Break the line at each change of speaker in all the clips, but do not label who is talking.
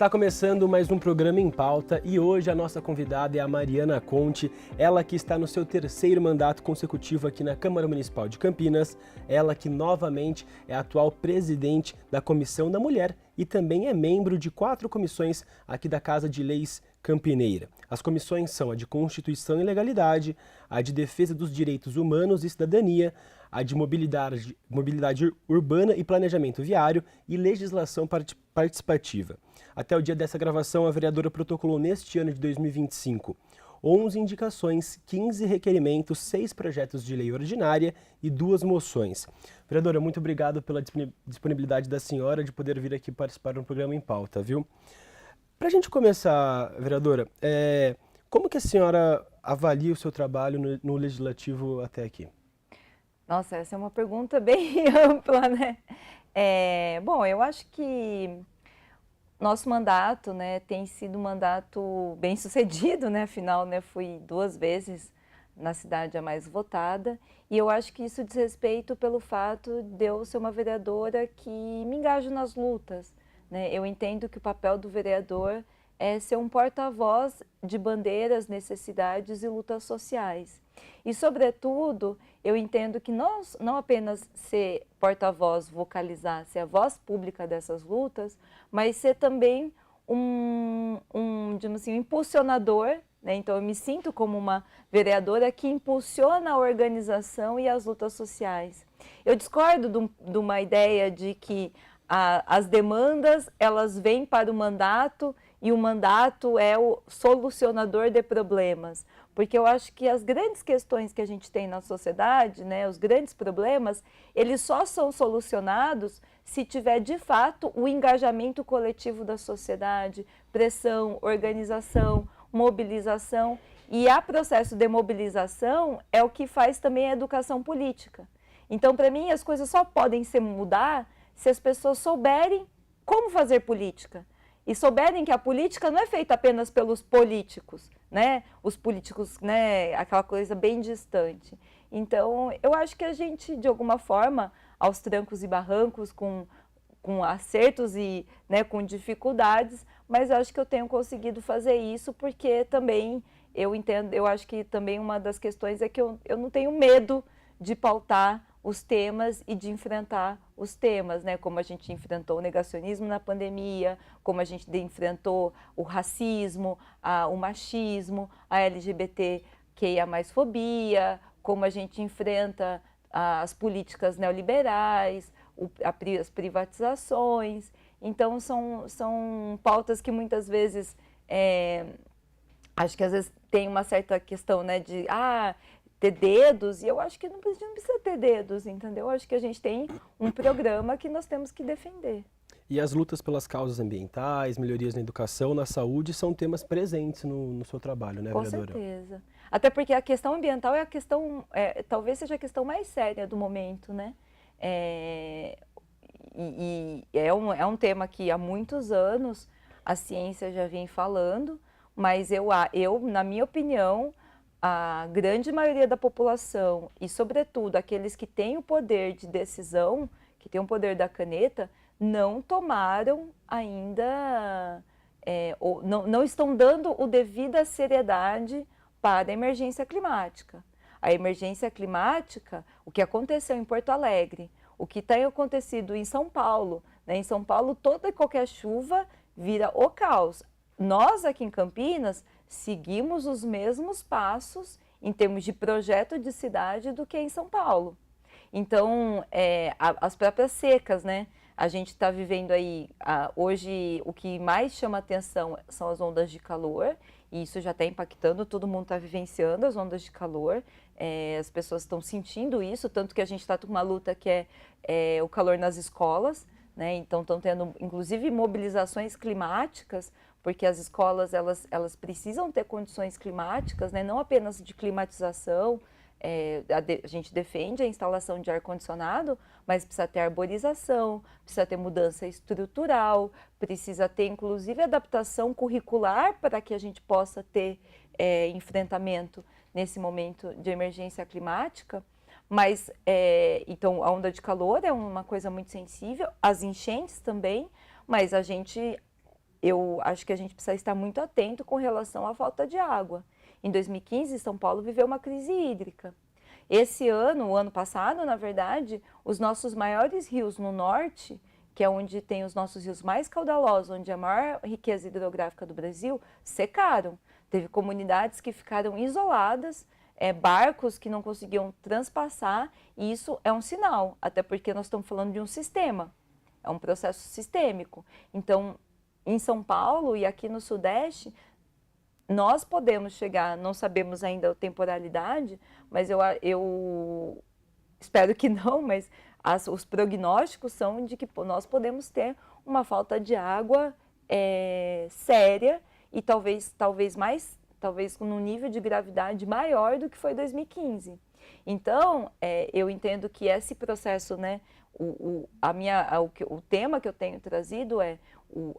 Está começando mais um programa em pauta e hoje a nossa convidada é a Mariana Conte, ela que está no seu terceiro mandato consecutivo aqui na Câmara Municipal de Campinas, ela que novamente é a atual presidente da Comissão da Mulher e também é membro de 4 comissões aqui da Casa de Leis Campineira. As comissões são a de Constituição e Legalidade, a de Defesa dos Direitos Humanos e Cidadania, a de mobilidade Urbana e Planejamento Viário e Legislação Participativa. Até o dia dessa gravação, a vereadora protocolou neste ano de 2025 11 indicações, 15 requerimentos, 6 projetos de lei ordinária e 2 moções. Vereadora, muito obrigado pela disponibilidade da senhora de poder vir aqui participar do programa em pauta, viu? Para a gente começar, vereadora, como que a senhora avalia o seu trabalho no Legislativo até aqui?
Nossa, essa é uma pergunta bem ampla, né? Bom, eu acho que nosso mandato, né, tem sido um mandato bem sucedido, né? Afinal, né, fui 2 vezes na cidade a mais votada e eu acho que isso diz respeito pelo fato de eu ser uma vereadora que me engajo nas lutas, né? Eu entendo que o papel do vereador é ser um porta-voz de bandeiras, necessidades e lutas sociais. E, sobretudo, eu entendo que nós não apenas ser porta-voz, vocalizar, ser a voz pública dessas lutas, mas ser também digamos assim, um impulsionador, né? Então, eu me sinto como uma vereadora que impulsiona a organização e as lutas sociais. Eu discordo de uma ideia de que as demandas, elas vêm para o mandato e o mandato é o solucionador de problemas. Porque eu acho que as grandes questões que a gente tem na sociedade, né, os grandes problemas, eles só são solucionados se tiver, de fato, o engajamento coletivo da sociedade, pressão, organização, mobilização. E o processo de mobilização é o que faz também a educação política. Então, para mim, as coisas só podem se mudar se as pessoas souberem como fazer política. E souberem que a política não é feita apenas pelos políticos, né? Os políticos, né? Aquela coisa bem distante. Então, eu acho que a gente, de alguma forma, aos trancos e barrancos, com acertos e, né, com dificuldades, mas eu acho que eu tenho conseguido fazer isso porque também eu entendo, eu acho que também uma das questões é que eu não tenho medo de pautar os temas e de enfrentar os temas, né? Como a gente enfrentou o negacionismo na pandemia, como a gente enfrentou o racismo, o machismo, a LGBTQIA+ fobia, como a gente enfrenta as políticas neoliberais, as privatizações. Então, são pautas que muitas vezes, acho que às vezes tem uma certa questão, né, de ter dedos, e eu acho que não precisa ter dedos, entendeu? Eu acho que a gente tem um programa que nós temos que defender.
E as lutas pelas causas ambientais, melhorias na educação, na saúde, são temas presentes no seu trabalho, né, vereadora?
Com certeza. Até porque a questão ambiental é a questão, talvez seja a questão mais séria do momento, né? É um tema que há muitos anos a ciência já vem falando, mas eu na minha opinião, a grande maioria da população e, sobretudo, aqueles que têm o poder de decisão, que têm o poder da caneta, não tomaram ainda, ou não estão dando o devida seriedade para a emergência climática. A emergência climática, o que aconteceu em Porto Alegre, o que tem acontecido em São Paulo, né? Em São Paulo, toda e qualquer chuva vira o caos. Nós, aqui em Campinas, seguimos os mesmos passos em termos de projeto de cidade do que em São Paulo. Então, as próprias secas, né? A gente está vivendo aí, hoje, o que mais chama atenção são as ondas de calor, e isso já está impactando, todo mundo está vivenciando as ondas de calor, as pessoas estão sentindo isso, tanto que a gente está com uma luta que é o calor nas escolas, né? Então, estão tendo, inclusive, mobilizações climáticas, porque as escolas elas precisam ter condições climáticas, né? Não apenas de climatização, a gente defende a instalação de ar-condicionado, mas precisa ter arborização, precisa ter mudança estrutural, precisa ter inclusive adaptação curricular para que a gente possa ter enfrentamento nesse momento de emergência climática. Mas, então, a onda de calor é uma coisa muito sensível, as enchentes também, mas a gente eu acho que a gente precisa estar muito atento com relação à falta de água. Em 2015, São Paulo viveu uma crise hídrica. Esse ano, o ano passado, na verdade, os nossos maiores rios no norte, que é onde tem os nossos rios mais caudalosos, onde é a maior riqueza hidrográfica do Brasil, secaram. Teve comunidades que ficaram isoladas, barcos que não conseguiam transpassar, e isso é um sinal, até porque nós estamos falando de um sistema, é um processo sistêmico. Então, em São Paulo e aqui no Sudeste, nós podemos chegar, não sabemos ainda a temporalidade, mas eu espero que não, mas os prognósticos são de que nós podemos ter uma falta de água séria e talvez num nível de gravidade maior do que foi 2015. Então, eu entendo que esse processo, né, o tema que eu tenho trazido é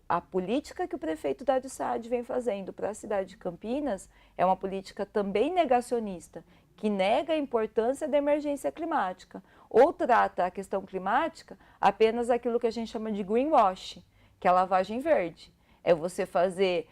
a política que o prefeito Dário Saad vem fazendo para a cidade de Campinas é uma política também negacionista, que nega a importância da emergência climática, ou trata a questão climática apenas aquilo que a gente chama de greenwash, que é a lavagem verde. É você fazer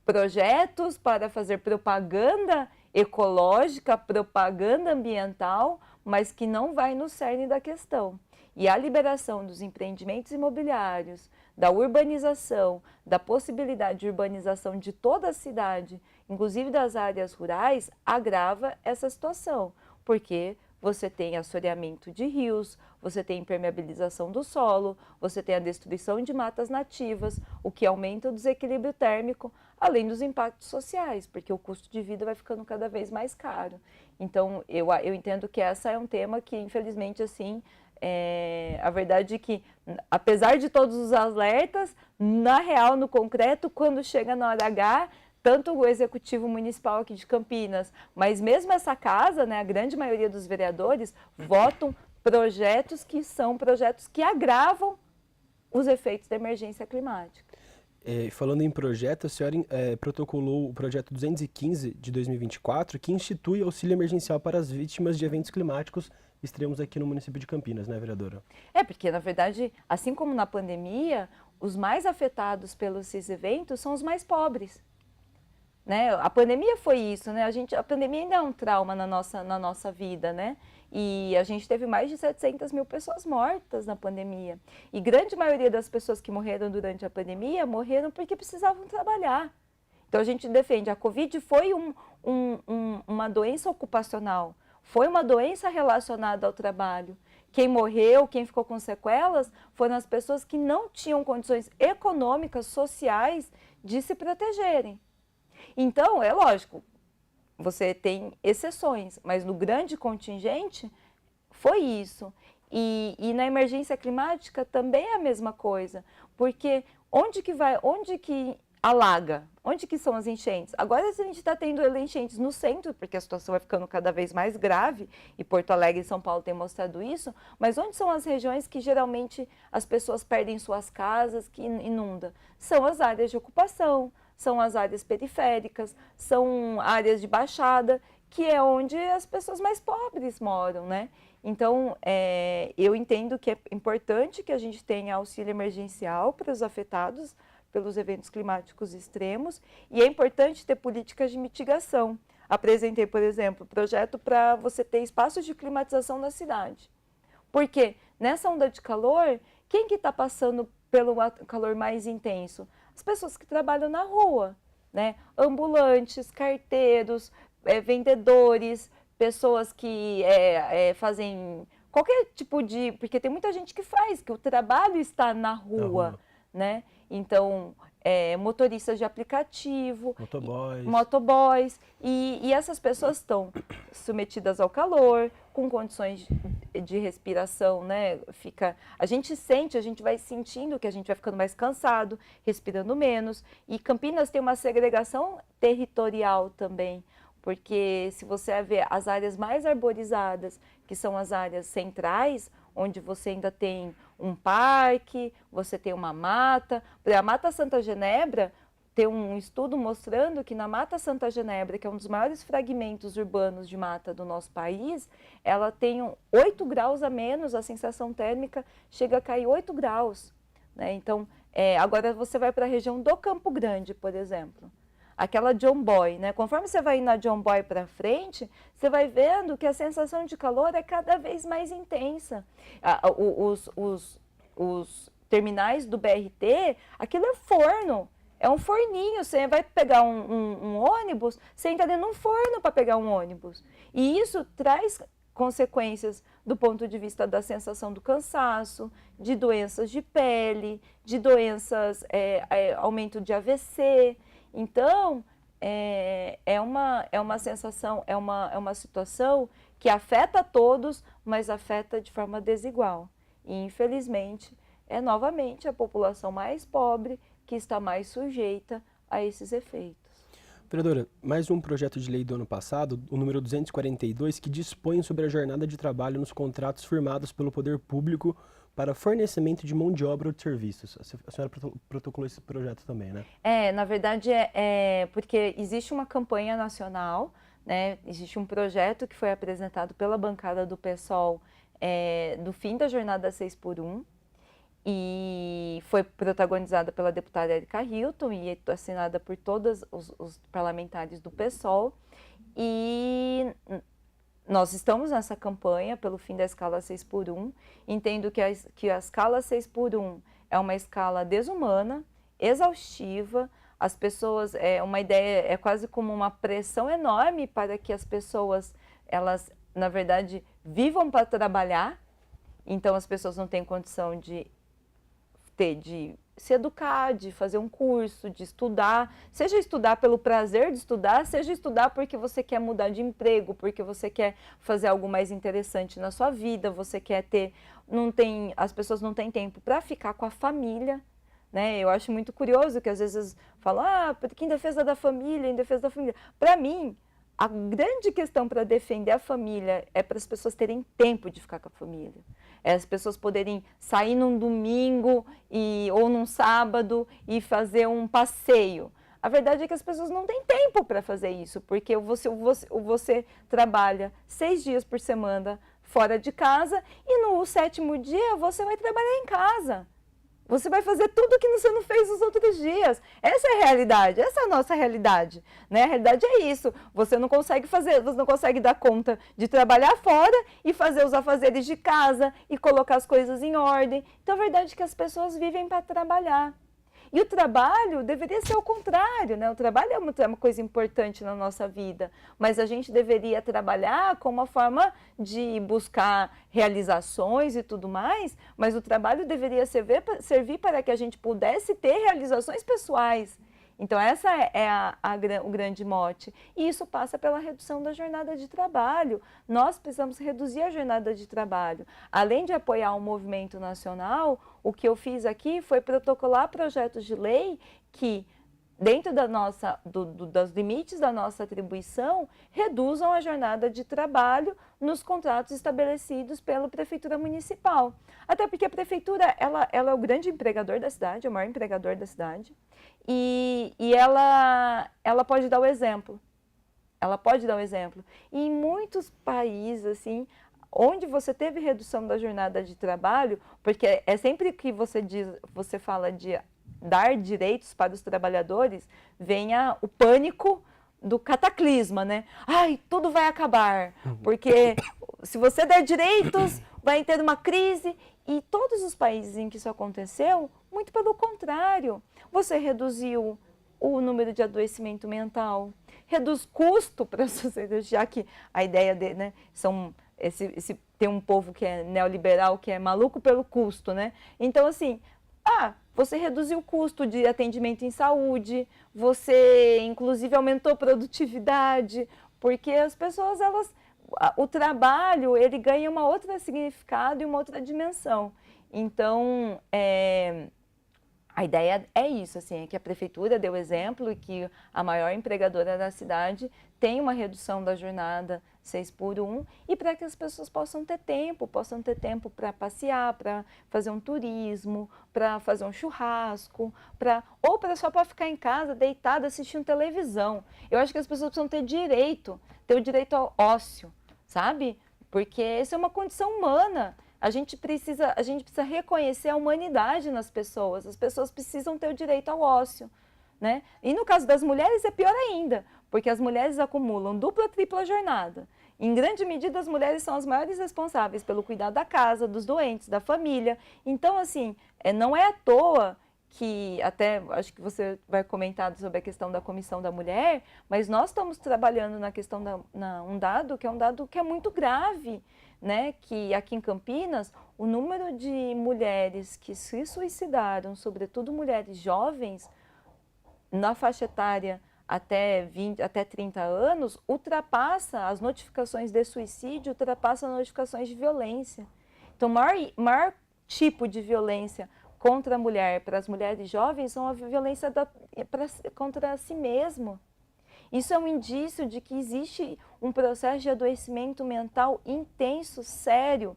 projetos para fazer propaganda ecológica, propaganda ambiental, mas que não vai no cerne da questão. E a liberação dos empreendimentos imobiliários, da urbanização, da possibilidade de urbanização de toda a cidade, inclusive das áreas rurais, agrava essa situação, porque você tem assoreamento de rios, você tem impermeabilização do solo, você tem a destruição de matas nativas, o que aumenta o desequilíbrio térmico, além dos impactos sociais, porque o custo de vida vai ficando cada vez mais caro. Então, eu entendo que esse é um tema que, infelizmente, assim, a verdade é que, apesar de todos os alertas, na real, no concreto, quando chega na hora H, tanto o Executivo Municipal aqui de Campinas, mas mesmo essa casa, né, a grande maioria dos vereadores, votam projetos que são projetos que agravam os efeitos da emergência climática.
Falando em projeto, a senhora protocolou o projeto 215 de 2024, que institui auxílio emergencial para as vítimas de eventos climáticos extremos aqui no município de Campinas, né, vereadora?
Porque, na verdade, assim como na pandemia, os mais afetados pelos eventos são os mais pobres. Né? A pandemia foi isso, né? A pandemia ainda é um trauma na nossa vida, né? E a gente teve mais de 700 mil pessoas mortas na pandemia. E grande maioria das pessoas que morreram durante a pandemia morreram porque precisavam trabalhar. Então a gente defende, a Covid foi uma doença ocupacional, foi uma doença relacionada ao trabalho. Quem morreu, quem ficou com sequelas, foram as pessoas que não tinham condições econômicas, sociais de se protegerem. Então, é lógico, você tem exceções, mas no grande contingente foi isso. E na emergência climática também é a mesma coisa, porque onde que alaga? Onde que são as enchentes? Agora a gente está tendo enchentes no centro, porque a situação vai ficando cada vez mais grave, e Porto Alegre e São Paulo têm mostrado isso, mas onde são as regiões que geralmente as pessoas perdem suas casas, que inunda? São as áreas de ocupação, são as áreas periféricas, são áreas de baixada, que é onde as pessoas mais pobres moram, né? Então, eu entendo que é importante que a gente tenha auxílio emergencial para os afetados pelos eventos climáticos extremos e é importante ter políticas de mitigação. Apresentei, por exemplo, projeto para você ter espaços de climatização na cidade. Porque nessa onda de calor, quem que está passando pelo calor mais intenso? As pessoas que trabalham na rua, né? Ambulantes, carteiros, vendedores, pessoas que fazem qualquer tipo de... Porque tem muita gente que faz, que o trabalho está na rua. Né? Então, motoristas de aplicativo, motoboys e essas pessoas estão submetidas ao calor, com condições de respiração, né? A gente vai sentindo que a gente vai ficando mais cansado, respirando menos. E Campinas tem uma segregação territorial também, porque se você ver as áreas mais arborizadas, que são as áreas centrais, onde você ainda tem um parque, você tem uma mata. A Mata Santa Genebra tem um estudo mostrando que na Mata Santa Genebra, que é um dos maiores fragmentos urbanos de mata do nosso país, ela tem 8 graus a menos, a sensação térmica chega a cair 8 graus. Né? Então, Agora você vai para a região do Campo Grande, por exemplo. Aquela John Boy, né? Conforme você vai indo na John Boy para frente, você vai vendo que a sensação de calor é cada vez mais intensa. Os terminais do BRT, aquilo é forno, é um forninho. Você vai pegar um ônibus, você entra dentro de um forno para pegar um ônibus. E isso traz consequências do ponto de vista da sensação do cansaço, de doenças de pele, de doenças, aumento de AVC. Então, é uma sensação, é uma situação que afeta a todos, mas afeta de forma desigual. E, infelizmente, é novamente a população mais pobre que está mais sujeita a esses efeitos.
Vereadora, mais um projeto de lei do ano passado, o número 242, que dispõe sobre a jornada de trabalho nos contratos firmados pelo poder público para fornecimento de mão de obra ou de serviços. A senhora protocolou esse projeto também, né?
Na verdade, porque existe uma campanha nacional, né? Existe um projeto que foi apresentado pela bancada do PSOL do fim da jornada 6x1, e foi protagonizada pela deputada Erika Hilton e assinada por todos os parlamentares do PSOL. E nós estamos nessa campanha pelo fim da escala 6x1. Entendo que a escala 6x1 é uma escala desumana, exaustiva. As pessoas, uma ideia, é quase como uma pressão enorme para que as pessoas, elas, na verdade, vivam para trabalhar. Então, as pessoas não têm condição de se educar, de fazer um curso, de estudar, seja estudar pelo prazer de estudar, seja estudar porque você quer mudar de emprego, porque você quer fazer algo mais interessante na sua vida, você quer as pessoas não têm tempo para ficar com a família, né? Eu acho muito curioso que às vezes falam, porque em defesa da família, em defesa da família. Para mim, a grande questão para defender a família é para as pessoas terem tempo de ficar com a família. As pessoas poderem sair num domingo ou num sábado e fazer um passeio. A verdade é que as pessoas não têm tempo para fazer isso, porque você trabalha 6 dias por semana fora de casa e no 7º dia você vai trabalhar em casa. Você vai fazer tudo que você não fez os outros dias. Essa é a realidade, essa é a nossa realidade, né? A realidade é isso. Você não consegue dar conta de trabalhar fora e fazer os afazeres de casa e colocar as coisas em ordem. Então, a verdade é que as pessoas vivem para trabalhar. E o trabalho deveria ser o contrário, né? O trabalho é uma coisa importante na nossa vida, mas a gente deveria trabalhar como uma forma de buscar realizações e tudo mais, mas o trabalho deveria servir para que a gente pudesse ter realizações pessoais. Então, essa é o grande mote. E isso passa pela redução da jornada de trabalho. Nós precisamos reduzir a jornada de trabalho. Além de apoiar o movimento nacional, o que eu fiz aqui foi protocolar projetos de lei que, dentro dos limites da nossa atribuição, reduzam a jornada de trabalho nos contratos estabelecidos pela Prefeitura Municipal. Até porque a Prefeitura ela é o grande empregador da cidade, é o maior empregador da cidade, e ela pode dar o exemplo. Ela pode dar o exemplo. E em muitos países, assim, onde você teve redução da jornada de trabalho, porque é sempre que você fala de dar direitos para os trabalhadores, vem o pânico do cataclisma, né? Ai, tudo vai acabar, porque se você der direitos, vai ter uma crise. E todos os países em que isso aconteceu, muito pelo contrário, você reduziu o número de adoecimento mental, reduz custo para a sociedade, já que a ideia né, tem um povo que é neoliberal, que é maluco pelo custo, né? Então, assim, você reduziu o custo de atendimento em saúde, você, inclusive, aumentou a produtividade, porque as pessoas, o trabalho, ele ganha uma outra significado e uma outra dimensão. Então, a ideia é isso, assim, é que a prefeitura deu exemplo e que a maior empregadora da cidade tem uma redução da jornada 6x1 e para que as pessoas possam ter tempo para passear, para fazer um turismo, para fazer um churrasco, ou só para ficar em casa, deitada, assistindo televisão. Eu acho que as pessoas precisam ter o direito ao ócio, sabe? Porque isso é uma condição humana. a gente precisa reconhecer a humanidade nas pessoas. As pessoas precisam ter o direito ao ócio, né? E no caso das mulheres é pior ainda, porque as mulheres acumulam dupla, tripla jornada. Em grande medida, as mulheres são as maiores responsáveis pelo cuidado da casa, dos doentes, da família. Então, assim, não é à toa que, até acho que você vai comentar sobre a questão da Comissão da Mulher, mas nós estamos trabalhando na questão um dado que é muito grave, né? Que aqui em Campinas, o número de mulheres que se suicidaram, sobretudo mulheres jovens, na faixa etária até 30 anos, ultrapassa as notificações de suicídio, ultrapassa as notificações de violência. Então, o maior tipo de violência contra a mulher, para as mulheres jovens, são a violência contra si mesmo. Isso é um indício de que existe um processo de adoecimento mental intenso, sério.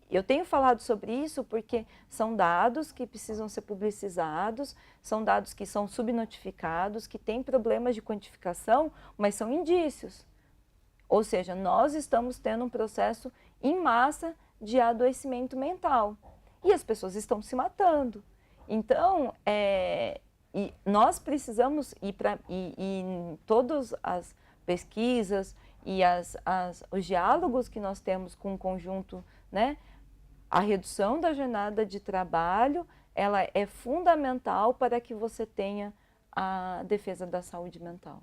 Eu tenho falado sobre isso porque são dados que precisam ser publicizados, são dados que são subnotificados, que têm problemas de quantificação, mas são indícios. Ou seja, nós estamos tendo um processo em massa de adoecimento mental. E as pessoas estão se matando. Então, nós precisamos, e todas as pesquisas e os diálogos que nós temos com o conjunto, né, a redução da jornada de trabalho, ela é fundamental para que você tenha a defesa da saúde mental.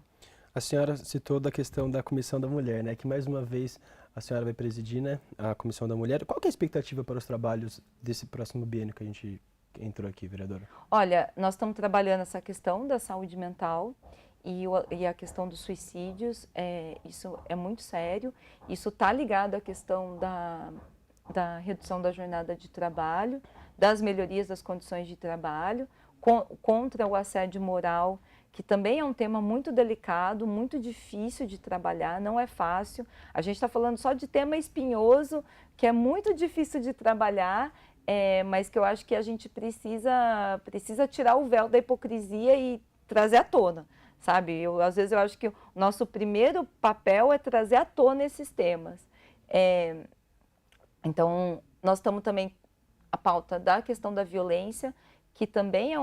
A senhora citou da questão da Comissão da Mulher, né? Que mais uma vez a senhora vai presidir, né? A Comissão da Mulher. Qual que é a expectativa para os trabalhos desse próximo biênio que a gente entrou aqui, vereadora?
Olha, nós estamos trabalhando essa questão da saúde mental e a questão dos suicídios. Isso é muito sério. Isso está ligado à questão da redução da jornada de trabalho, das melhorias das condições de trabalho, contra o assédio moral, que também é um tema muito delicado, muito difícil de trabalhar, não é fácil. A gente está falando só de tema espinhoso, que é muito difícil de trabalhar, mas que eu acho que a gente precisa tirar o véu da hipocrisia e trazer à tona, sabe? Às vezes eu acho que o nosso primeiro papel é trazer à tona esses temas. Então, nós estamos também a pauta da questão da violência, que também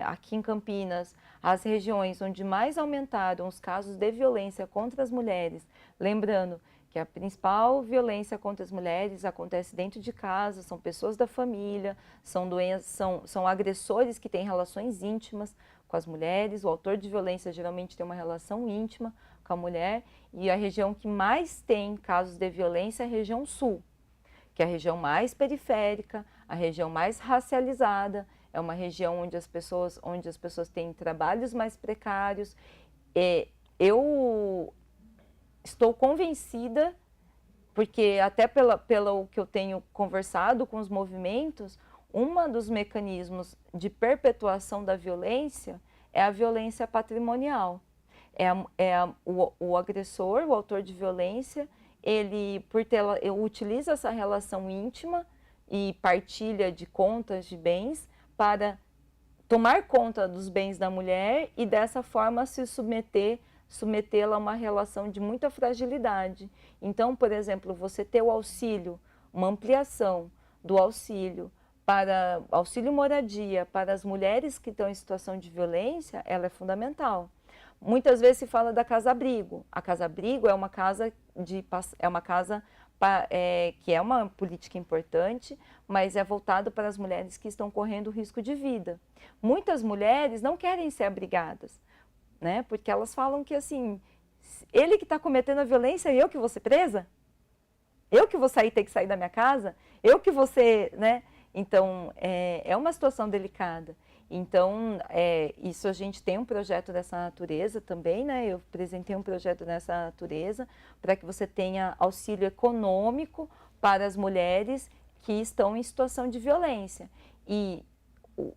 aqui em Campinas, as regiões onde mais aumentaram os casos de violência contra as mulheres, lembrando que a principal violência contra as mulheres acontece dentro de casa, são pessoas da família, são agressores que têm relações íntimas com as mulheres, o autor de violência geralmente tem uma relação íntima com a mulher, e a região que mais tem casos de violência é a região sul, que é a região mais periférica, a região mais racializada, é uma região onde as pessoas têm trabalhos mais precários. Eu estou convencida, porque até pelo que eu tenho conversado com os movimentos, um dos mecanismos de perpetuação da violência é a violência patrimonial. O agressor, o autor de violência, ele utiliza essa relação íntima e partilha de contas de bens para tomar conta dos bens da mulher e dessa forma se submetê-la a uma relação de muita fragilidade. Então, por exemplo, você ter o auxílio, uma ampliação do auxílio para auxílio moradia para as mulheres que estão em situação de violência, ela é fundamental. Muitas vezes se fala da casa-abrigo. A casa-abrigo é uma casa que é uma política importante, mas é voltado para as mulheres que estão correndo risco de vida. Muitas mulheres não querem ser abrigadas, né? Porque elas falam que assim, ele que está cometendo a violência, eu que vou ser presa? Eu que vou ter que sair da minha casa? Eu que vou ser, né? Então, é uma situação delicada. Então, isso a gente tem um projeto dessa natureza também, né? Eu apresentei um projeto dessa natureza para que você tenha auxílio econômico para as mulheres que estão em situação de violência. E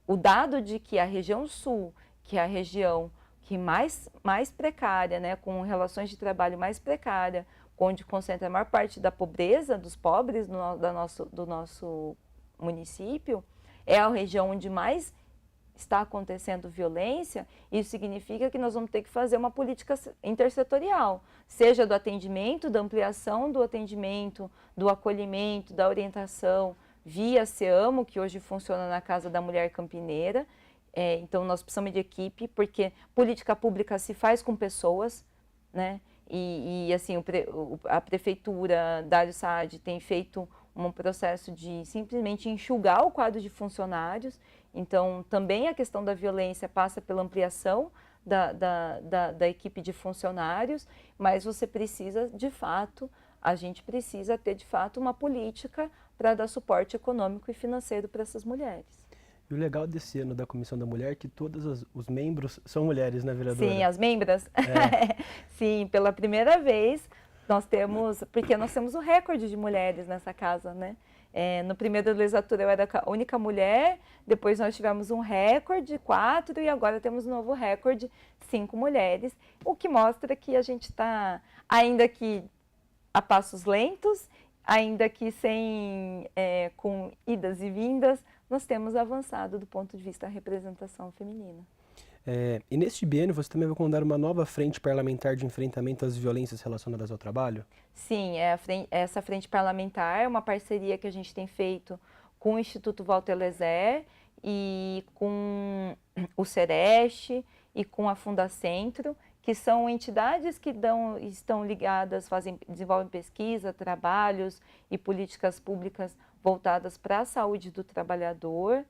o dado de que a região sul, que é a região que mais precária, né? Com relações de trabalho mais precária, onde concentra a maior parte da pobreza, dos pobres do nosso município, é a região onde mais está acontecendo violência, isso significa que nós vamos ter que fazer uma política intersetorial, seja do atendimento, da ampliação do atendimento, do acolhimento, da orientação, via SEAMO, que hoje funciona na Casa da Mulher Campineira. Então, nós precisamos de equipe, porque política pública se faz com pessoas, né? E assim, a Prefeitura, Dário Saad, tem feito um processo de simplesmente enxugar o quadro de funcionários. Então, também a questão da violência passa pela ampliação da equipe de funcionários, mas você precisa, de fato, a gente precisa ter, de fato, uma política para dar suporte econômico e financeiro para essas mulheres.
E o legal desse ano da Comissão da Mulher é que todos os membros são mulheres, né, vereadora?
Sim, as membras. Sim, pela primeira vez nós temos, porque nós temos um recorde de mulheres nessa casa, né? No primeiro legislatura eu era a única mulher, depois nós tivemos um recorde, 4, e agora temos um novo recorde, 5 mulheres, o que mostra que a gente está, ainda que a passos lentos, ainda que com idas e vindas, nós temos avançado do ponto de vista da representação feminina.
E neste biênio você também vai comandar uma nova frente parlamentar de enfrentamento às violências relacionadas ao trabalho?
Sim, essa frente parlamentar é uma parceria que a gente tem feito com o Instituto Walter Lezer e com o Sereste e com a Fundacentro, que são entidades que estão ligadas, desenvolvem pesquisa, trabalhos e políticas públicas voltadas para a saúde do trabalhador.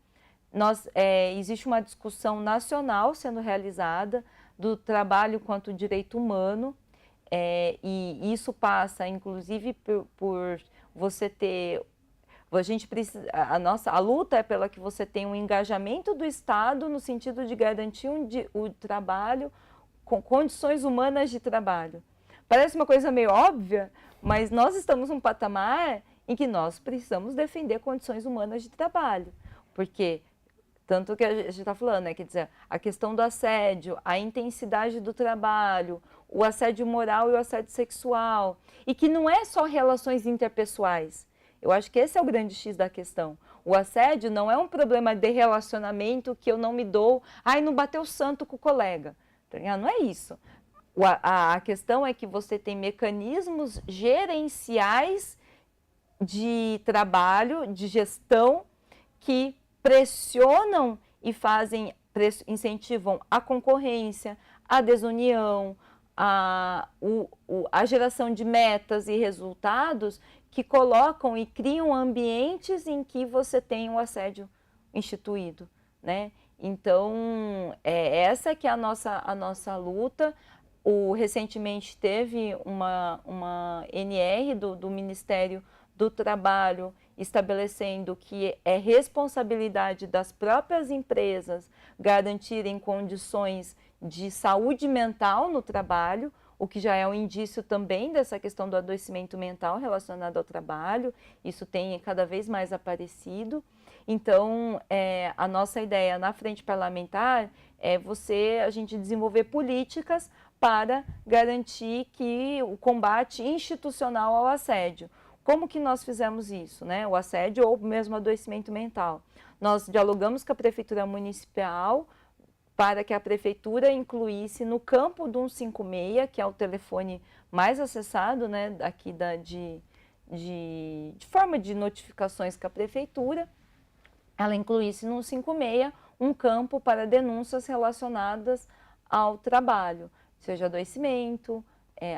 Existe uma discussão nacional sendo realizada do trabalho quanto direito humano, e isso passa, inclusive, por você ter... A gente precisa, a luta é pela que você tenha um engajamento do Estado no sentido de garantir o trabalho com condições humanas de trabalho. Parece uma coisa meio óbvia, mas nós estamos num patamar em que nós precisamos defender condições humanas de trabalho, porque tanto que a gente está falando, né? Quer dizer, a questão do assédio, a intensidade do trabalho, o assédio moral e o assédio sexual, e que não é só relações interpessoais. Eu acho que esse é o grande X da questão. O assédio não é um problema de relacionamento que eu não me dou, não bateu santo com o colega. Não é isso. A questão é que você tem mecanismos gerenciais de trabalho, de gestão, que pressionam e incentivam a concorrência, a desunião, a geração de metas e resultados que colocam e criam ambientes em que você tem o assédio instituído, né? Então, essa que é a nossa luta. Recentemente teve uma NR do Ministério do Trabalho estabelecendo que é responsabilidade das próprias empresas garantirem condições de saúde mental no trabalho, o que já é um indício também dessa questão do adoecimento mental relacionado ao trabalho. Isso tem cada vez mais aparecido. Então, a nossa ideia na frente parlamentar é a gente desenvolver políticas para garantir que o combate institucional ao assédio. Como que nós fizemos isso, né? O assédio ou mesmo o adoecimento mental. Nós dialogamos com a Prefeitura Municipal para que a Prefeitura incluísse no campo do 156, que é o telefone mais acessado, né, aqui de forma de notificações com a Prefeitura, ela incluísse no 156 um campo para denúncias relacionadas ao trabalho, seja adoecimento,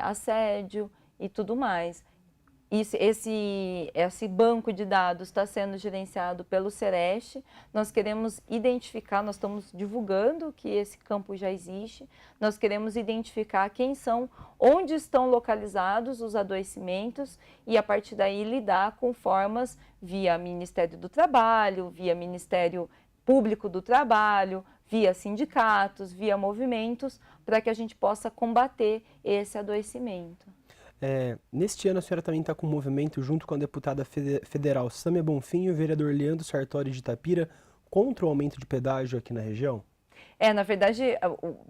assédio e tudo mais. Esse banco de dados está sendo gerenciado pelo Sereste. Nós queremos identificar, nós estamos divulgando que esse campo já existe, nós queremos identificar onde estão localizados os adoecimentos e a partir daí lidar com formas via Ministério do Trabalho, via Ministério Público do Trabalho, via sindicatos, via movimentos, para que a gente possa combater esse adoecimento.
Neste ano a senhora também está com um movimento junto com a deputada federal Sâmia Bonfim e o vereador Leandro Sartori de Itapira contra o aumento de pedágio aqui na região?
Na verdade,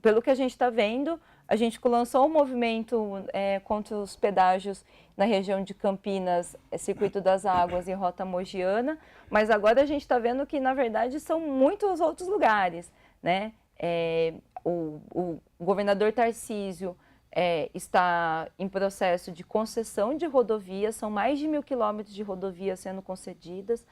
pelo que a gente está vendo, A gente lançou um movimento contra os pedágios na região de Campinas, Circuito das Águas e Rota Mogiana, mas agora a gente está vendo que, na verdade, são muitos outros lugares, né? O governador Tarcísio está em processo de concessão de rodovias, são mais de 1.000 quilômetros de rodovias sendo concedidas,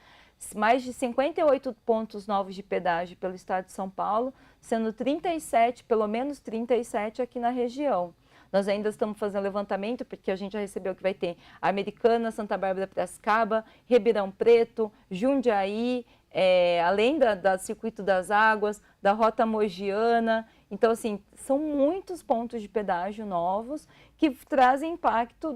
mais de 58 pontos novos de pedágio pelo estado de São Paulo, sendo 37, pelo menos 37 aqui na região. Nós ainda estamos fazendo levantamento, porque a gente já recebeu que vai ter Americana, Santa Bárbara, Piracicaba, Ribeirão Preto, Jundiaí, além da Circuito das Águas, da Rota Mogiana. Então, assim, são muitos pontos de pedágio novos que trazem impacto,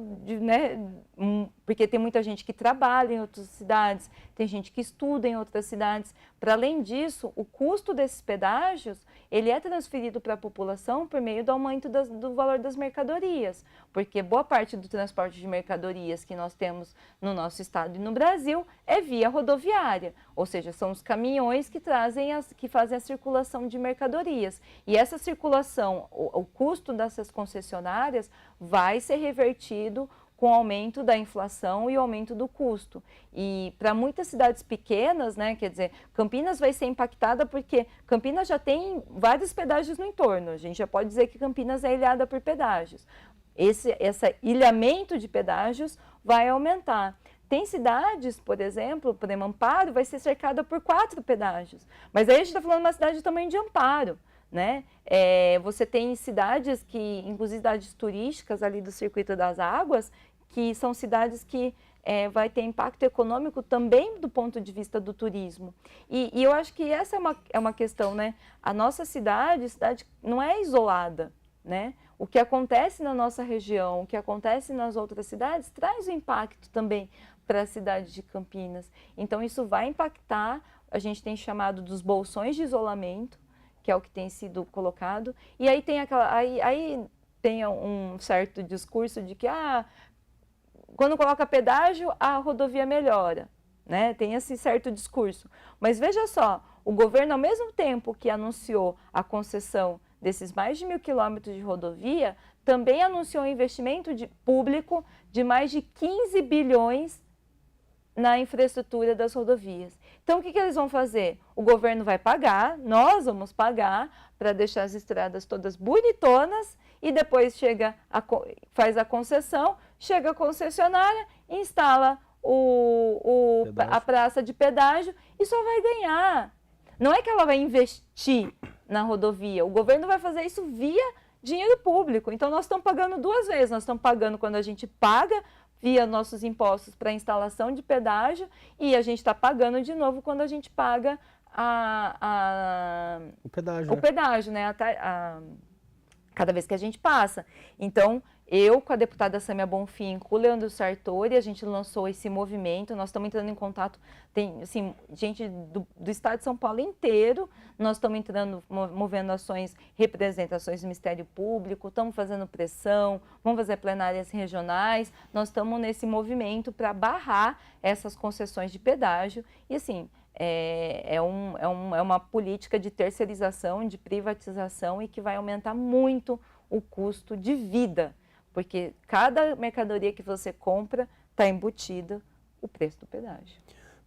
porque tem muita gente que trabalha em outras cidades, tem gente que estuda em outras cidades. Para além disso, o custo desses pedágios, ele é transferido para a população por meio do aumento do valor das mercadorias, porque boa parte do transporte de mercadorias que nós temos no nosso estado e no Brasil é via rodoviária, ou seja, são os caminhões que fazem a circulação de mercadorias. E essa circulação, o custo dessas concessionárias vai ser revertido com o aumento da inflação e o aumento do custo. E para muitas cidades pequenas, né, quer dizer, Campinas vai ser impactada porque Campinas já tem vários pedágios no entorno. A gente já pode dizer que Campinas é ilhada por pedágios. Esse ilhamento de pedágios vai aumentar. Tem cidades, por exemplo, Amparo vai ser cercada por 4 pedágios. Mas aí a gente está falando de uma cidade do tamanho de Amparo, né? Você tem cidades inclusive cidades turísticas ali do Circuito das Águas, que são cidades que vai ter impacto econômico também do ponto de vista do turismo. E eu acho que essa é uma questão, né? A nossa cidade não é isolada, né? O que acontece na nossa região, o que acontece nas outras cidades, traz um impacto também para a cidade de Campinas. Então, isso vai impactar, a gente tem chamado dos bolsões de isolamento, que é o que tem sido colocado, e aí tem aí tem um certo discurso de que quando coloca pedágio, a rodovia melhora, né? Tem esse certo discurso. Mas veja só, o governo, ao mesmo tempo que anunciou a concessão desses mais de 1.000 quilômetros de rodovia, também anunciou um investimento público de mais de 15 bilhões na infraestrutura das rodovias. Então, o que eles vão fazer? O governo vai pagar, nós vamos pagar para deixar as estradas todas bonitonas e depois faz a concessão, chega a concessionária, instala a praça de pedágio e só vai ganhar. Não é que ela vai investir na rodovia, o governo vai fazer isso via dinheiro público. Então, nós estamos pagando 2 vezes. Nós estamos pagando quando a gente paga via nossos impostos para a instalação de pedágio e a gente está pagando de novo quando a gente paga
o pedágio,
o pedágio, né? Cada vez que a gente passa. Então, eu com a deputada Sâmia Bonfim, com o Leandro Sartori, a gente lançou esse movimento, nós estamos entrando em contato, tem assim, gente do estado de São Paulo inteiro, nós estamos entrando, movendo ações, representações do Ministério Público, estamos fazendo pressão, vamos fazer plenárias regionais, nós estamos nesse movimento para barrar essas concessões de pedágio e assim, é uma política de terceirização, de privatização e que vai aumentar muito o custo de vida, porque cada mercadoria que você compra está embutida o preço do pedágio.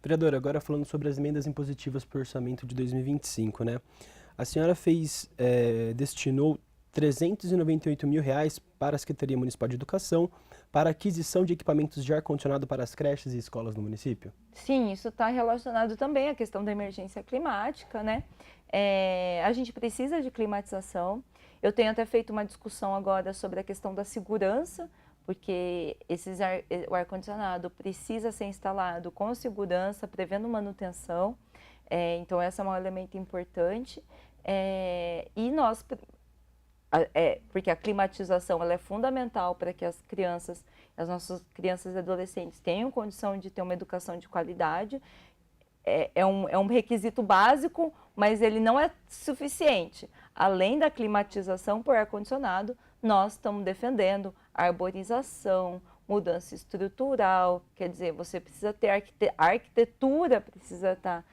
Vereadora, agora falando sobre as emendas impositivas para o orçamento de 2025, né? A senhora destinou R$398 mil para a Secretaria Municipal de Educação para aquisição de equipamentos de ar-condicionado para as creches e escolas no município?
Sim, isso está relacionado também à questão da emergência climática, né? A gente precisa de climatização. Eu tenho até feito uma discussão agora sobre a questão da segurança, porque o ar-condicionado precisa ser instalado com segurança, prevendo manutenção. Então, esse é um elemento importante. Porque a climatização ela é fundamental para que as nossas crianças e adolescentes tenham condição de ter uma educação de qualidade. É um requisito básico, mas ele não é suficiente. Além da climatização por ar-condicionado, nós estamos defendendo arborização, mudança estrutural, quer dizer, você precisa ter a arquitetura precisa estar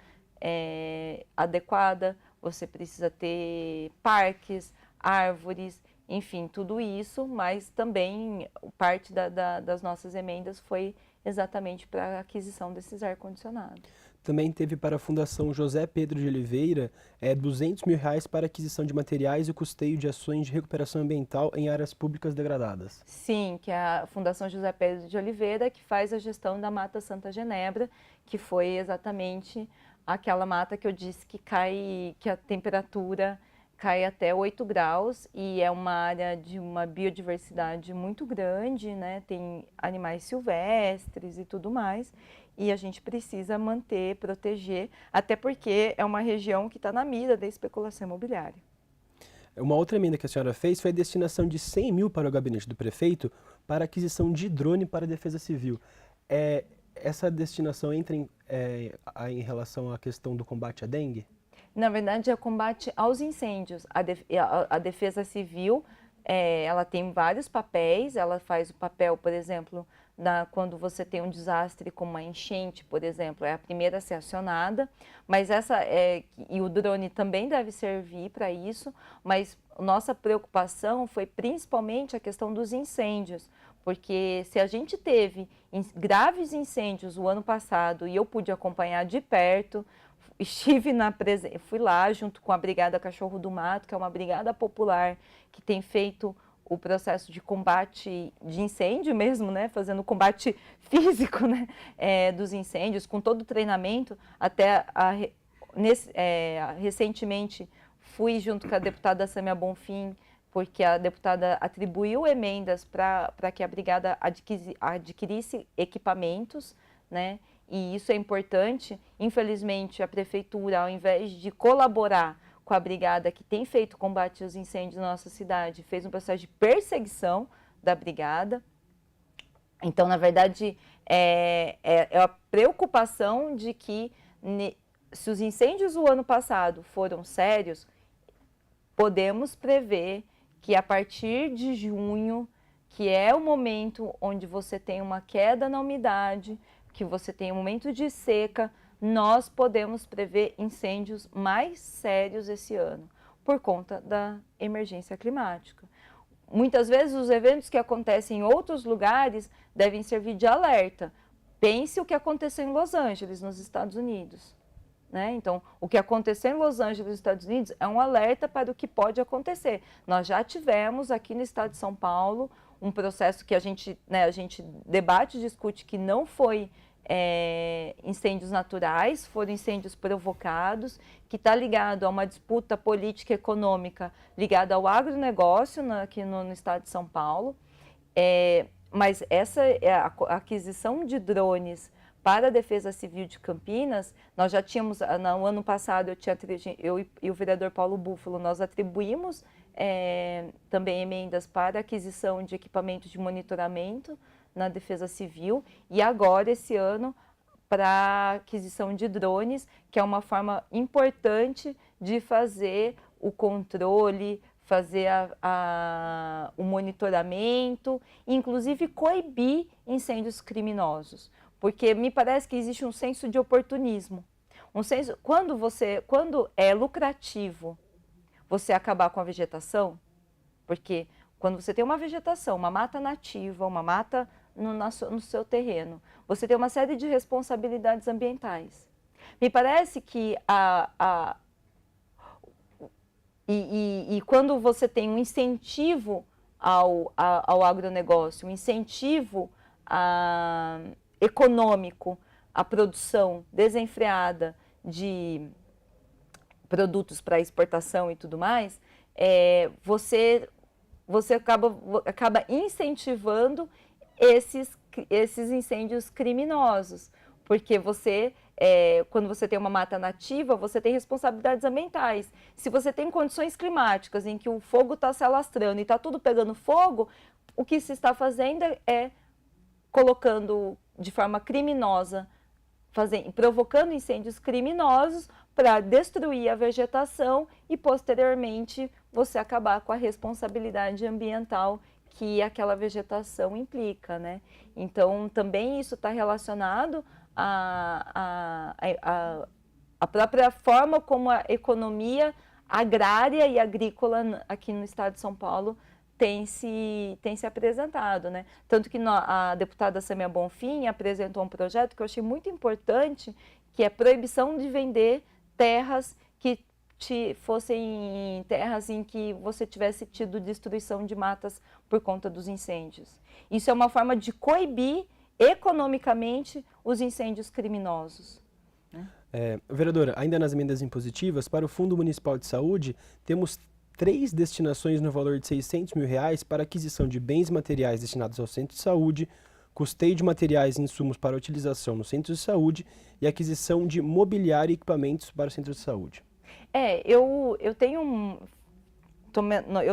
adequada, você precisa ter parques, árvores, enfim, tudo isso, mas também parte das nossas emendas foi exatamente para a aquisição desses ar-condicionados.
Também teve para a Fundação José Pedro de Oliveira R$ 200 mil para aquisição de materiais e custeio de ações de recuperação ambiental em áreas públicas degradadas.
Sim, que é a Fundação José Pedro de Oliveira que faz a gestão da Mata Santa Genebra, que foi exatamente aquela mata que eu disse que cai, que a temperatura cai até 8 graus e é uma área de uma biodiversidade muito grande, né? Tem animais silvestres e tudo mais. E a gente precisa manter, proteger, até porque é uma região que está na mira da especulação imobiliária.
Uma outra emenda que a senhora fez foi a destinação de 100 mil para o gabinete do prefeito para aquisição de drone para a Defesa Civil. Essa destinação entra em relação à questão do combate à dengue?
Na verdade, é o combate aos incêndios. A Defesa Civil, ela tem vários papéis, ela faz o papel, por exemplo, quando você tem um desastre como uma enchente, por exemplo, é a primeira a ser acionada, mas e o drone também deve servir para isso, mas nossa preocupação foi principalmente a questão dos incêndios, porque se a gente teve graves incêndios o ano passado e eu pude acompanhar de perto, fui lá junto com a Brigada Cachorro do Mato, que é uma brigada popular que tem feito o processo de combate de incêndio mesmo, né, fazendo combate físico, né, dos incêndios, com todo o treinamento. Recentemente fui junto com a deputada Sâmia Bonfim, porque a deputada atribuiu emendas para que a brigada adquirisse equipamentos, né, e isso é importante. Infelizmente, a prefeitura, ao invés de colaborar com a brigada que tem feito combate aos incêndios na nossa cidade, fez um processo de perseguição da brigada. Então, na verdade, é a preocupação de que, se os incêndios do ano passado foram sérios, podemos prever que a partir de junho, que é o momento onde você tem uma queda na umidade, que você tem um momento de seca, nós podemos prever incêndios mais sérios esse ano, por conta da emergência climática. Muitas vezes os eventos que acontecem em outros lugares devem servir de alerta. Pense o que aconteceu em Los Angeles, nos Estados Unidos, né? Então, o que aconteceu em Los Angeles, nos Estados Unidos, é um alerta para o que pode acontecer. Nós já tivemos aqui no estado de São Paulo um processo que a gente debate e discute que não foi incêndios naturais, foram incêndios provocados, que está ligado a uma disputa política e econômica ligada ao agronegócio aqui no estado de São Paulo. Mas essa a aquisição de drones para a Defesa Civil de Campinas, nós já tínhamos, no ano passado, eu e o vereador Paulo Búfalo, nós atribuímos também emendas para a aquisição de equipamentos de monitoramento na Defesa Civil, e agora, esse ano, para a aquisição de drones, que é uma forma importante de fazer o controle, fazer o monitoramento, inclusive coibir incêndios criminosos, porque me parece que existe um senso de oportunismo. Quando é lucrativo você acabar com a vegetação, porque quando você tem uma vegetação, uma mata nativa, uma mata no seu terreno, você tem uma série de responsabilidades ambientais. Me parece que quando você tem um incentivo ao agronegócio, um incentivo econômico à produção desenfreada de produtos para exportação e tudo mais, você acaba incentivando esses incêndios criminosos, porque quando você tem uma mata nativa, você tem responsabilidades ambientais. Se você tem condições climáticas em que o fogo está se alastrando e está tudo pegando fogo, o que se está fazendo é colocando de forma criminosa, provocando incêndios criminosos para destruir a vegetação e, posteriormente, você acabar com a responsabilidade ambiental que aquela vegetação implica, né? Então, também isso está relacionado à própria forma como a economia agrária e agrícola aqui no estado de São Paulo tem se apresentado, né? Tanto que a deputada Sâmia Bonfim apresentou um projeto que eu achei muito importante, que é proibição de vender terras que fossem terras em que você tivesse tido destruição de matas por conta dos incêndios. Isso é uma forma de coibir economicamente os incêndios criminosos.
Vereadora, ainda nas emendas impositivas, para o Fundo Municipal de Saúde, temos 3 destinações no valor de R$600 mil para aquisição de bens materiais destinados ao centro de saúde, custeio de materiais e insumos para utilização no centro de saúde e aquisição de mobiliário e equipamentos para o centro de saúde.
Eu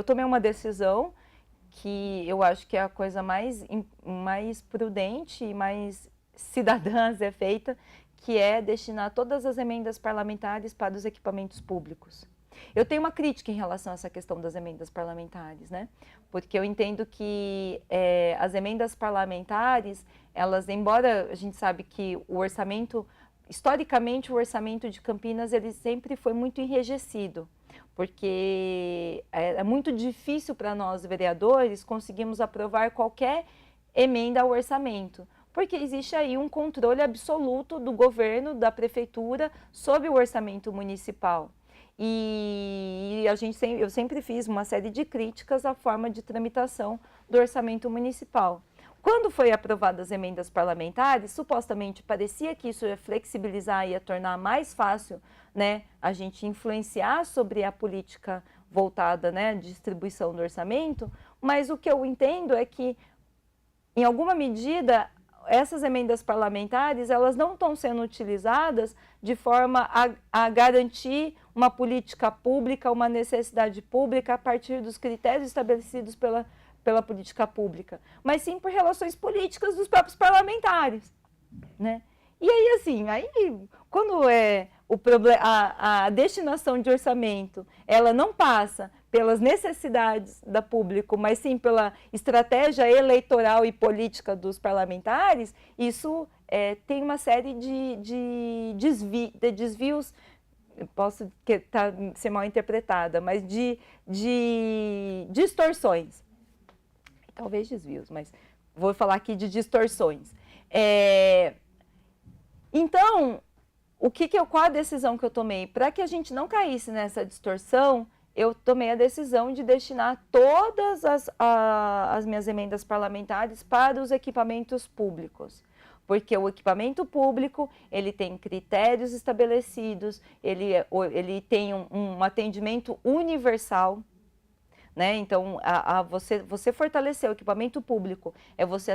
tomei uma decisão que eu acho que é a coisa mais prudente e mais cidadã a ser feita, que é destinar todas as emendas parlamentares para os equipamentos públicos. Eu tenho uma crítica em relação a essa questão das emendas parlamentares, né? Porque eu entendo que as emendas parlamentares, elas, embora a gente sabe que o orçamento, historicamente o orçamento de Campinas, ele sempre foi muito enrijecido, porque é muito difícil para nós, vereadores, conseguirmos aprovar qualquer emenda ao orçamento, porque existe aí um controle absoluto do governo, da prefeitura, sobre o orçamento municipal. E eu sempre fiz uma série de críticas à forma de tramitação do orçamento municipal. Quando foi aprovadas as emendas parlamentares, supostamente parecia que isso ia flexibilizar, ia tornar mais fácil, né, a gente influenciar sobre a política voltada, né, de distribuição do orçamento, mas o que eu entendo é que, em alguma medida, essas emendas parlamentares, elas não estão sendo utilizadas de forma a garantir uma política pública, uma necessidade pública a partir dos critérios estabelecidos pela política pública, mas sim por relações políticas dos próprios parlamentares, né? E aí, assim, quando a destinação de orçamento, ela não passa pelas necessidades da público, mas sim pela estratégia eleitoral e política dos parlamentares, isso tem uma série de desvios, posso ser mal interpretada, mas de distorções. Talvez desvios, mas vou falar aqui de distorções. Então, qual a decisão que eu tomei? Para que a gente não caísse nessa distorção, eu tomei a decisão de destinar todas as minhas emendas parlamentares para os equipamentos públicos. Porque o equipamento público, ele tem critérios estabelecidos, ele tem um atendimento universal, né? Então, você fortalecer o equipamento público é você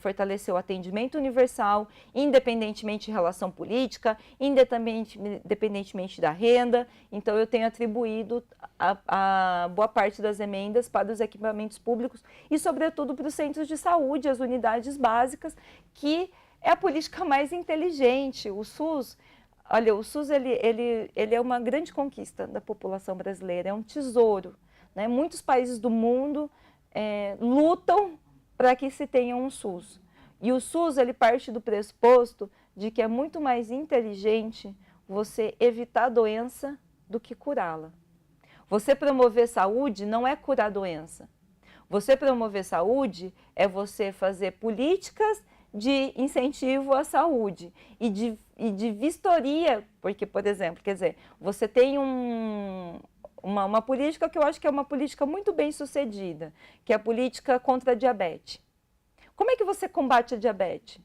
fortalecer o atendimento universal, independentemente de relação política, independentemente da renda. Então, eu tenho atribuído a boa parte das emendas para os equipamentos públicos e, sobretudo, para os centros de saúde, as unidades básicas, que é a política mais inteligente. O SUS... Olha, o SUS ele é uma grande conquista da população brasileira, é um tesouro, né? Muitos países do mundo lutam para que se tenha um SUS. E o SUS ele parte do pressuposto de que é muito mais inteligente você evitar a doença do que curá-la. Você promover saúde não é curar a doença. Você promover saúde é você fazer políticas de incentivo à saúde e de vistoria, porque, por exemplo, quer dizer, você tem uma política que eu acho que é uma política muito bem sucedida, que é a política contra a diabetes. Como é que você combate a diabetes?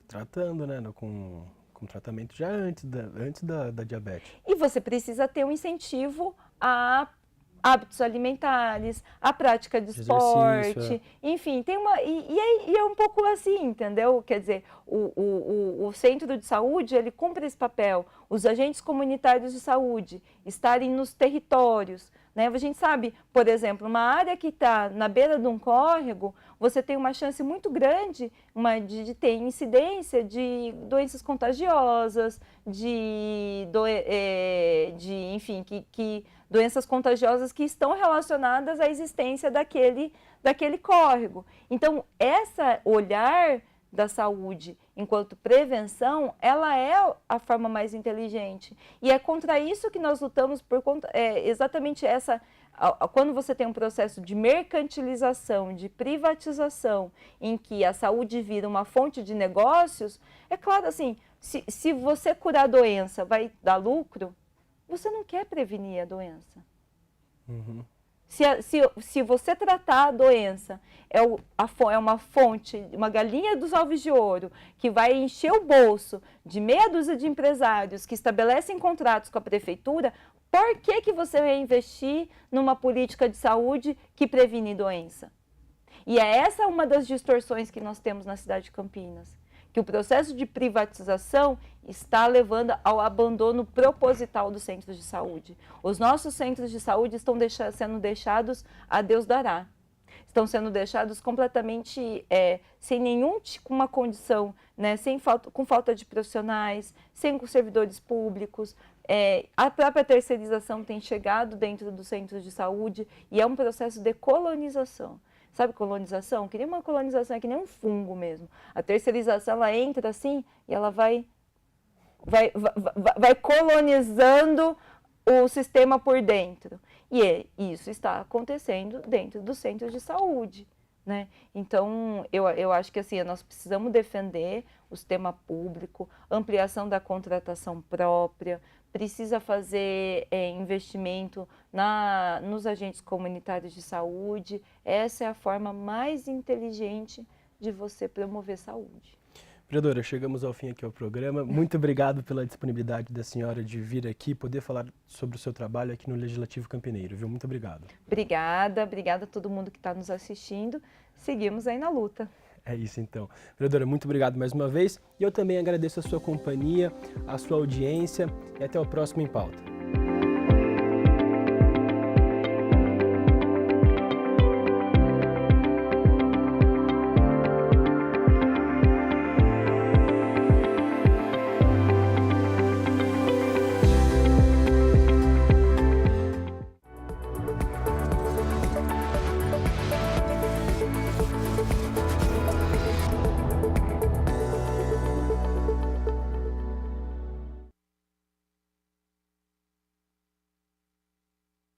Tratando, né, com tratamento já antes da diabetes.
E você precisa ter um incentivo a hábitos alimentares, a prática de esporte, enfim, tem e é um pouco assim, entendeu? Quer dizer, o centro de saúde, ele cumpre esse papel, os agentes comunitários de saúde estarem nos territórios, né? A gente sabe, por exemplo, uma área que está na beira de um córrego, você tem uma chance muito grande de ter incidência de doenças contagiosas, enfim, doenças contagiosas que estão relacionadas à existência daquele córrego. Então, esse olhar da saúde enquanto prevenção, ela é a forma mais inteligente. E é contra isso que nós lutamos, exatamente quando você tem um processo de mercantilização, de privatização, em que a saúde vira uma fonte de negócios, é claro, assim, se você curar a doença vai dar lucro, você não quer prevenir a doença.
Uhum.
Se você tratar a doença, é uma fonte, uma galinha dos ovos de ouro, que vai encher o bolso de meia dúzia de empresários que estabelecem contratos com a prefeitura, por que você vai investir numa política de saúde que previne doença? E essa uma das distorções que nós temos na cidade de Campinas, que o processo de privatização está levando ao abandono proposital dos centros de saúde. Os nossos centros de saúde estão sendo deixados a Deus dará. Estão sendo deixados completamente sem nenhuma condição, né, com falta de profissionais, sem servidores públicos. A própria terceirização tem chegado dentro dos centros de saúde e é um processo de colonização. Sabe colonização? Queria uma colonização, é que nem um fungo mesmo. A terceirização, ela entra assim e ela vai colonizando o sistema por dentro. E isso está acontecendo dentro dos centros de saúde, né? Então, eu acho que assim, nós precisamos defender o sistema público, ampliação da contratação própria, precisa fazer investimento nos agentes comunitários de saúde. Essa é a forma mais inteligente de você promover saúde.
Vereadora, chegamos ao fim aqui ao programa. Muito obrigado pela disponibilidade da senhora de vir aqui e poder falar sobre o seu trabalho aqui no Legislativo Campineiro, viu? Muito obrigado.
Obrigada a todo mundo que está nos assistindo. Seguimos aí na luta.
É isso então. Vereadora, muito obrigado mais uma vez. E eu também agradeço a sua companhia, a sua audiência e até o próximo Em Pauta.